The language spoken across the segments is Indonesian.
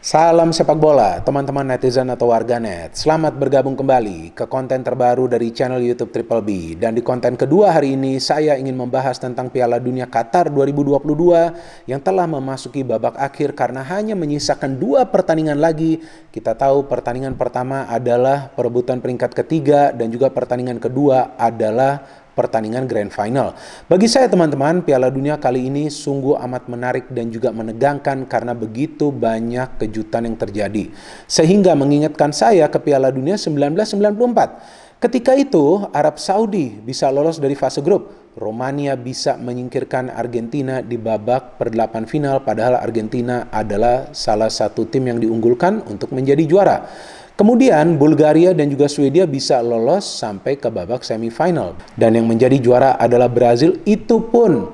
Salam sepak bola, teman-teman netizen atau warganet. Selamat bergabung kembali ke konten terbaru dari channel YouTube Triple B. Dan di konten kedua hari ini, saya ingin membahas tentang Piala Dunia Qatar 2022 yang telah memasuki babak akhir karena hanya menyisakan 2 pertandingan lagi. Kita tahu pertandingan pertama adalah perebutan peringkat ketiga dan juga pertandingan kedua adalah pertandingan Grand Final. Bagi saya teman-teman, Piala Dunia kali ini sungguh amat menarik dan juga menegangkan karena begitu banyak kejutan yang terjadi. Sehingga mengingatkan saya ke Piala Dunia 1994. Ketika itu, Arab Saudi bisa lolos dari fase grup. Romania bisa menyingkirkan Argentina di babak perdelapan final, padahal Argentina adalah salah satu tim yang diunggulkan untuk menjadi juara. Kemudian Bulgaria dan juga Swedia bisa lolos sampai ke babak semifinal. Dan yang menjadi juara adalah Brazil, itu pun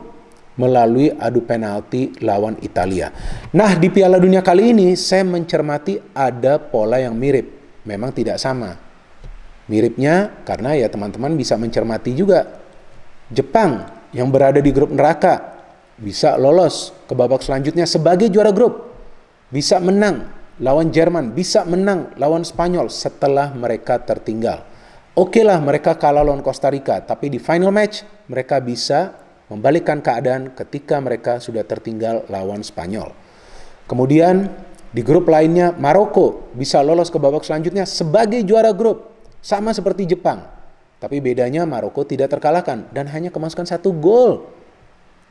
melalui adu penalti lawan Italia. Nah, di Piala Dunia kali ini saya mencermati ada pola yang mirip. Memang tidak sama. Miripnya karena ya teman-teman bisa mencermati juga. Jepang yang berada di grup neraka bisa lolos ke babak selanjutnya sebagai juara grup. Bisa menang lawan Jerman, bisa menang lawan Spanyol setelah mereka tertinggal. Oke lah mereka kalah lawan Costa Rica, tapi di final match mereka bisa membalikkan keadaan ketika mereka sudah tertinggal lawan Spanyol. Kemudian di grup lainnya Maroko bisa lolos ke babak selanjutnya sebagai juara grup. Sama seperti Jepang. Tapi bedanya Maroko tidak terkalahkan dan hanya kemasukan 1 gol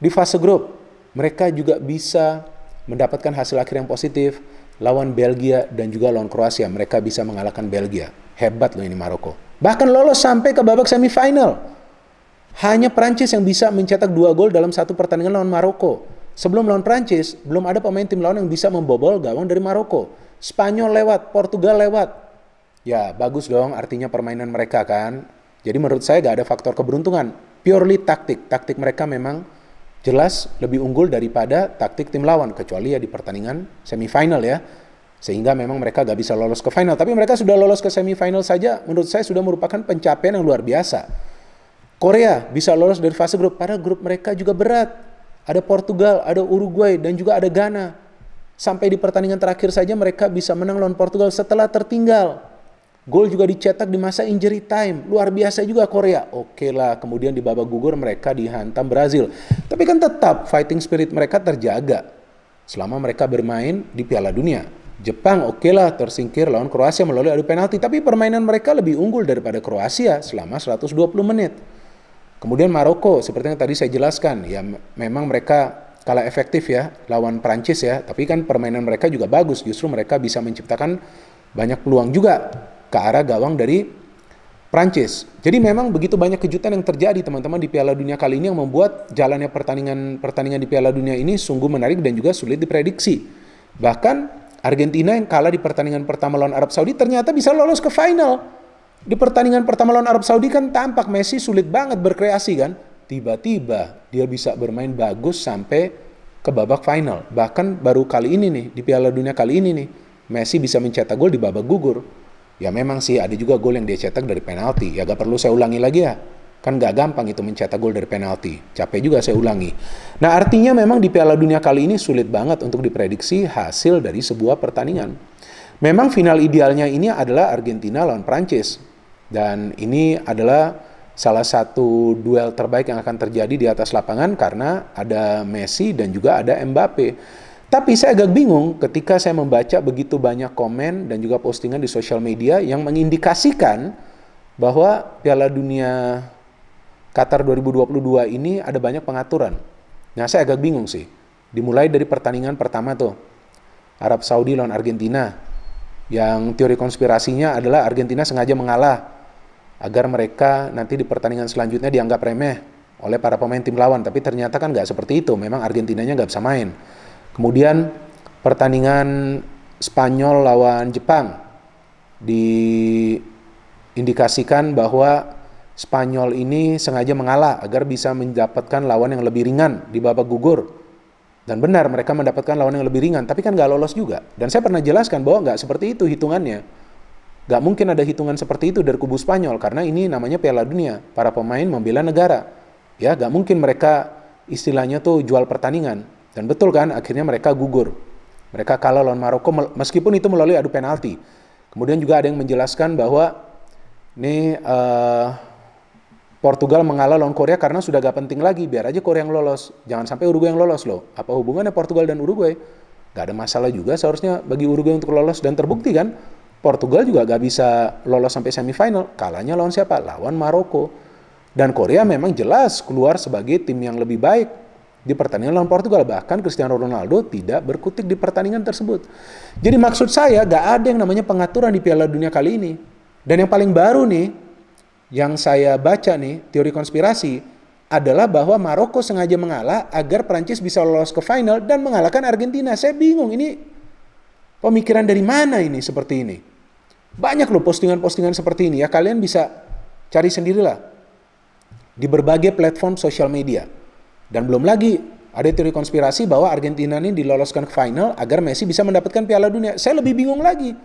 di fase grup. Mereka juga bisa mendapatkan hasil akhir yang positif. Lawan Belgia dan juga lawan Kroasia, mereka bisa mengalahkan Belgia. Hebat loh ini Maroko. Bahkan lolos sampai ke babak semifinal. Hanya Prancis yang bisa mencetak 2 gol dalam satu pertandingan lawan Maroko. Sebelum lawan Prancis, belum ada pemain tim lawan yang bisa membobol gawang dari Maroko. Spanyol lewat, Portugal lewat. Ya, bagus dong artinya permainan mereka kan. Jadi menurut saya gak ada faktor keberuntungan. Purely taktik. Taktik mereka memang jelas lebih unggul daripada taktik tim lawan, kecuali ya di pertandingan semifinal ya. Sehingga memang mereka gak bisa lolos ke final. Tapi mereka sudah lolos ke semifinal saja, menurut saya sudah merupakan pencapaian yang luar biasa. Korea bisa lolos dari fase grup, padahal grup mereka juga berat. Ada Portugal, ada Uruguay, dan juga ada Ghana. Sampai di pertandingan terakhir saja mereka bisa menang lawan Portugal setelah tertinggal. Gol juga dicetak di masa injury time. Luar biasa juga Korea. Oke lah, kemudian di babak gugur mereka dihantam Brazil. Tapi kan tetap fighting spirit mereka terjaga selama mereka bermain di Piala Dunia. Jepang oke lah tersingkir lawan Kroasia melalui adu penalti. Tapi permainan mereka lebih unggul daripada Kroasia selama 120 menit. Kemudian Maroko, seperti yang tadi saya jelaskan. Ya memang mereka kalah efektif ya lawan Prancis ya. Tapi kan permainan mereka juga bagus. Justru mereka bisa menciptakan banyak peluang juga ke arah gawang dari Prancis. Jadi memang begitu banyak kejutan yang terjadi teman-teman di Piala Dunia kali ini yang membuat jalannya pertandingan di Piala Dunia ini sungguh menarik dan juga sulit diprediksi. Bahkan Argentina yang kalah di pertandingan pertama lawan Arab Saudi ternyata bisa lolos ke final. Di pertandingan pertama lawan Arab Saudi kan tampak Messi sulit banget berkreasi kan. Tiba-tiba dia bisa bermain bagus sampai ke babak final. Bahkan baru kali ini nih di Piala Dunia kali ini nih Messi bisa mencetak gol di babak gugur. Ya memang sih ada juga gol yang dia cetak dari penalti. Ya gak perlu saya ulangi lagi ya. Kan gak gampang itu mencetak gol dari penalti. Capek juga saya ulangi. Nah artinya memang di Piala Dunia kali ini sulit banget untuk diprediksi hasil dari sebuah pertandingan. Memang final idealnya ini adalah Argentina lawan Prancis. Dan ini adalah salah satu duel terbaik yang akan terjadi di atas lapangan karena ada Messi dan juga ada Mbappe. Tapi saya agak bingung ketika saya membaca begitu banyak komen dan juga postingan di sosial media yang mengindikasikan bahwa Piala Dunia Qatar 2022 ini ada banyak pengaturan. Nah, saya agak bingung sih. Dimulai dari pertandingan pertama tuh, Arab Saudi lawan Argentina. Yang teori konspirasinya adalah Argentina sengaja mengalah agar mereka nanti di pertandingan selanjutnya dianggap remeh oleh para pemain tim lawan. Tapi ternyata kan nggak seperti itu. Memang Argentinanya nggak bisa main. Kemudian pertandingan Spanyol lawan Jepang diindikasikan bahwa Spanyol ini sengaja mengalah agar bisa mendapatkan lawan yang lebih ringan di babak gugur. Dan benar mereka mendapatkan lawan yang lebih ringan, tapi kan nggak lolos juga. Dan saya pernah jelaskan bahwa nggak seperti itu hitungannya. Nggak mungkin ada hitungan seperti itu dari kubu Spanyol karena ini namanya Piala Dunia. Para pemain membela negara. Ya, nggak mungkin mereka istilahnya tuh jual pertandingan. Dan betul kan, akhirnya mereka gugur. Mereka kalah lawan Maroko meskipun itu melalui adu penalti. Kemudian juga ada yang menjelaskan bahwa ini Portugal mengalah lawan Korea karena sudah gak penting lagi, biar aja Korea yang lolos. Jangan sampai Uruguay yang lolos loh. Apa hubungannya Portugal dan Uruguay? Gak ada masalah juga seharusnya bagi Uruguay untuk lolos. Dan terbukti kan, Portugal juga gak bisa lolos sampai semifinal. Kalahnya lawan siapa? Lawan Maroko. Dan Korea memang jelas keluar sebagai tim yang lebih baik di pertandingan lawan Portugal. Bahkan Cristiano Ronaldo tidak berkutik di pertandingan tersebut. Jadi maksud saya gak ada yang namanya pengaturan di Piala Dunia kali ini. Dan yang paling baru nih, yang saya baca nih, teori konspirasi, adalah bahwa Maroko sengaja mengalah agar Prancis bisa lolos ke final dan mengalahkan Argentina. Saya bingung, ini pemikiran dari mana ini seperti ini? Banyak loh postingan-postingan seperti ini ya, kalian bisa cari sendirilah di berbagai platform sosial media. Dan belum lagi ada teori konspirasi bahwa Argentina ini diloloskan ke final agar Messi bisa mendapatkan Piala Dunia. Saya lebih bingung lagi.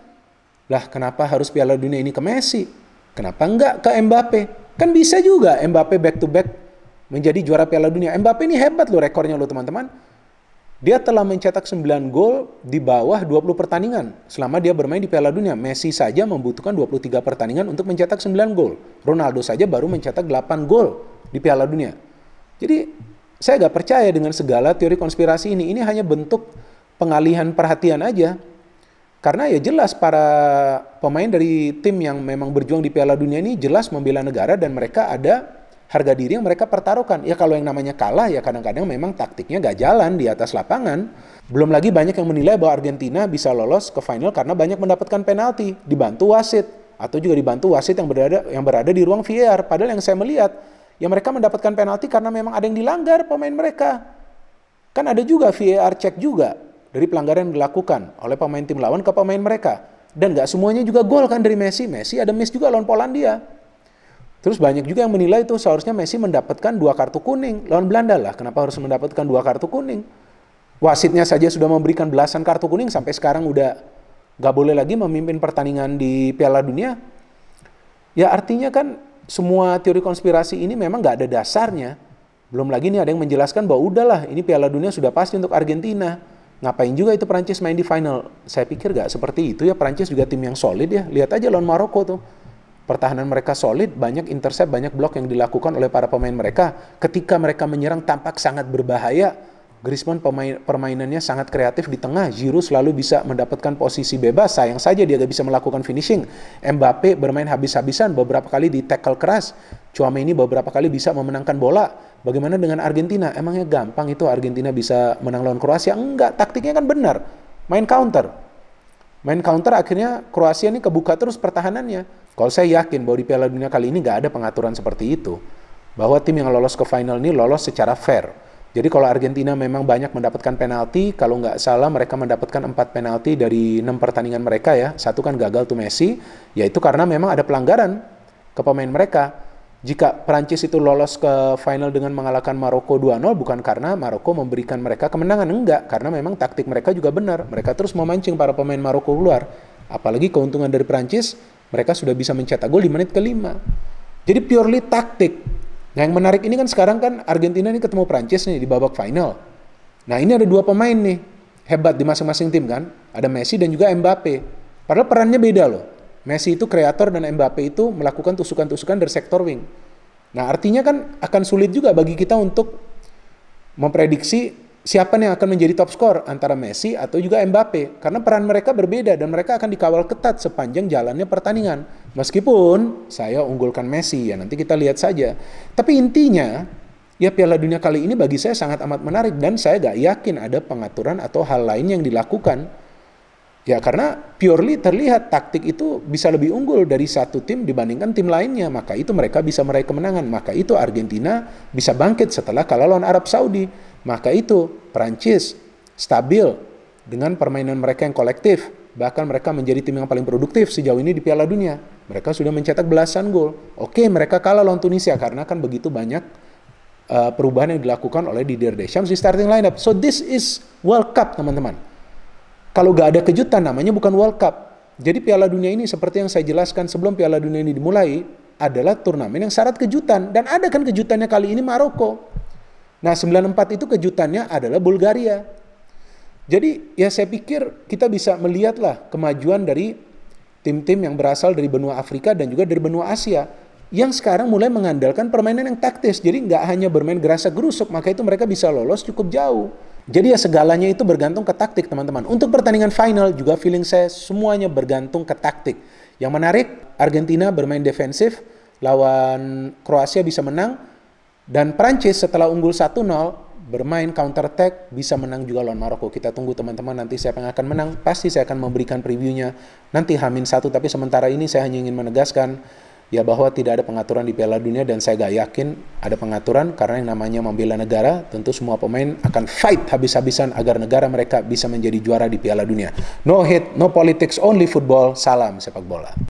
Lah kenapa harus Piala Dunia ini ke Messi? Kenapa enggak ke Mbappe? Kan bisa juga Mbappe back to back menjadi juara Piala Dunia. Mbappe ini hebat loh rekornya loh teman-teman. Dia telah mencetak 9 gol di bawah 20 pertandingan selama dia bermain di Piala Dunia. Messi saja membutuhkan 23 pertandingan untuk mencetak 9 gol. Ronaldo saja baru mencetak 8 gol di Piala Dunia. Jadi saya gak percaya dengan segala teori konspirasi ini. Ini hanya bentuk pengalihan perhatian aja. Karena ya jelas para pemain dari tim yang memang berjuang di Piala Dunia ini jelas membela negara dan mereka ada harga diri yang mereka pertaruhkan. Ya kalau yang namanya kalah ya kadang-kadang memang taktiknya gak jalan di atas lapangan. Belum lagi banyak yang menilai bahwa Argentina bisa lolos ke final karena banyak mendapatkan penalti, dibantu wasit. Atau juga dibantu wasit yang berada di ruang VAR. Padahal yang saya melihat, ya mereka mendapatkan penalti karena memang ada yang dilanggar pemain mereka. Kan ada juga VAR cek juga dari pelanggaran yang dilakukan oleh pemain tim lawan ke pemain mereka. Dan gak semuanya juga gol kan dari Messi. Messi ada miss juga lawan Polandia. Terus banyak juga yang menilai itu seharusnya Messi mendapatkan 2 kartu kuning. Lawan Belanda lah, kenapa harus mendapatkan 2 kartu kuning? Wasitnya saja sudah memberikan belasan kartu kuning, sampai sekarang udah gak boleh lagi memimpin pertandingan di Piala Dunia. Ya artinya kan semua teori konspirasi ini memang gak ada dasarnya. Belum lagi nih ada yang menjelaskan bahwa udahlah ini Piala Dunia sudah pasti untuk Argentina. Ngapain juga itu Prancis main di final? Saya pikir gak seperti itu ya, Prancis juga tim yang solid ya. Lihat aja lawan Maroko tuh. Pertahanan mereka solid, banyak intercept, banyak blok yang dilakukan oleh para pemain mereka. Ketika mereka menyerang tampak sangat berbahaya. Griezmann permainannya sangat kreatif di tengah. Giroud selalu bisa mendapatkan posisi bebas. Sayang saja dia gak bisa melakukan finishing. Mbappe bermain habis-habisan, beberapa kali di tackle keras. Tchouaméni beberapa kali bisa memenangkan bola. Bagaimana dengan Argentina? Emangnya gampang itu Argentina bisa menang lawan Kroasia? Enggak, taktiknya kan benar. Main counter. Main counter akhirnya Kroasia ini kebuka terus pertahanannya. Kalau saya yakin bahwa di Piala Dunia kali ini nggak ada pengaturan seperti itu. Bahwa tim yang lolos ke final ini lolos secara fair. Jadi kalau Argentina memang banyak mendapatkan penalti, kalau nggak salah mereka mendapatkan 4 penalti dari 6 pertandingan mereka ya. 1 kan gagal tuh Messi, yaitu karena memang ada pelanggaran ke pemain mereka. Jika Prancis itu lolos ke final dengan mengalahkan Maroko 2-0, bukan karena Maroko memberikan mereka kemenangan, enggak. Karena memang taktik mereka juga benar. Mereka terus memancing para pemain Maroko keluar. Apalagi keuntungan dari Prancis, mereka sudah bisa mencetak gol di menit ke-5. Jadi purely taktik. Nah yang menarik ini kan sekarang kan Argentina ini ketemu Prancis nih di babak final. Nah ini ada 2 pemain nih, hebat di masing-masing tim kan. Ada Messi dan juga Mbappe. Padahal perannya beda loh. Messi itu kreator dan Mbappe itu melakukan tusukan-tusukan dari sektor wing. Nah artinya kan akan sulit juga bagi kita untuk memprediksi siapa nih yang akan menjadi top skor antara Messi atau juga Mbappe. Karena peran mereka berbeda dan mereka akan dikawal ketat sepanjang jalannya pertandingan. Meskipun saya unggulkan Messi ya nanti kita lihat saja. Tapi intinya ya Piala Dunia kali ini bagi saya sangat amat menarik dan saya gak yakin ada pengaturan atau hal lain yang dilakukan. Ya karena purely terlihat taktik itu bisa lebih unggul dari satu tim dibandingkan tim lainnya. Maka itu mereka bisa meraih kemenangan. Maka itu Argentina bisa bangkit setelah kalah lawan Arab Saudi. Maka itu Prancis stabil dengan permainan mereka yang kolektif. Bahkan mereka menjadi tim yang paling produktif sejauh ini di Piala Dunia. Mereka sudah mencetak belasan gol. Oke, mereka kalah lawan Tunisia karena kan begitu banyak perubahan yang dilakukan oleh Didier Deschamps di starting lineup. So this is World Cup teman-teman. Kalau gak ada kejutan namanya bukan World Cup. Jadi Piala Dunia ini seperti yang saya jelaskan sebelum Piala Dunia ini dimulai adalah turnamen yang syarat kejutan. Dan ada kan kejutannya kali ini Maroko. Nah 94 itu kejutannya adalah Bulgaria. Jadi ya saya pikir kita bisa melihatlah kemajuan dari tim-tim yang berasal dari benua Afrika dan juga dari benua Asia yang sekarang mulai mengandalkan permainan yang taktis. Jadi nggak hanya bermain gerasa gerusuk, maka itu mereka bisa lolos cukup jauh. Jadi ya segalanya itu bergantung ke taktik, teman-teman. Untuk pertandingan final juga feeling saya semuanya bergantung ke taktik. Yang menarik, Argentina bermain defensif, lawan Kroasia bisa menang, dan Prancis setelah unggul 1-0 bermain counter attack bisa menang juga lawan Maroko. Kita tunggu teman-teman nanti siapa yang akan menang. Pasti saya akan memberikan previewnya nanti H-1, tapi sementara ini saya hanya ingin menegaskan ya bahwa tidak ada pengaturan di Piala Dunia dan saya gak yakin ada pengaturan karena yang namanya membela negara, tentu semua pemain akan fight habis-habisan agar negara mereka bisa menjadi juara di Piala Dunia. No hate, no politics, only football. Salam sepak bola.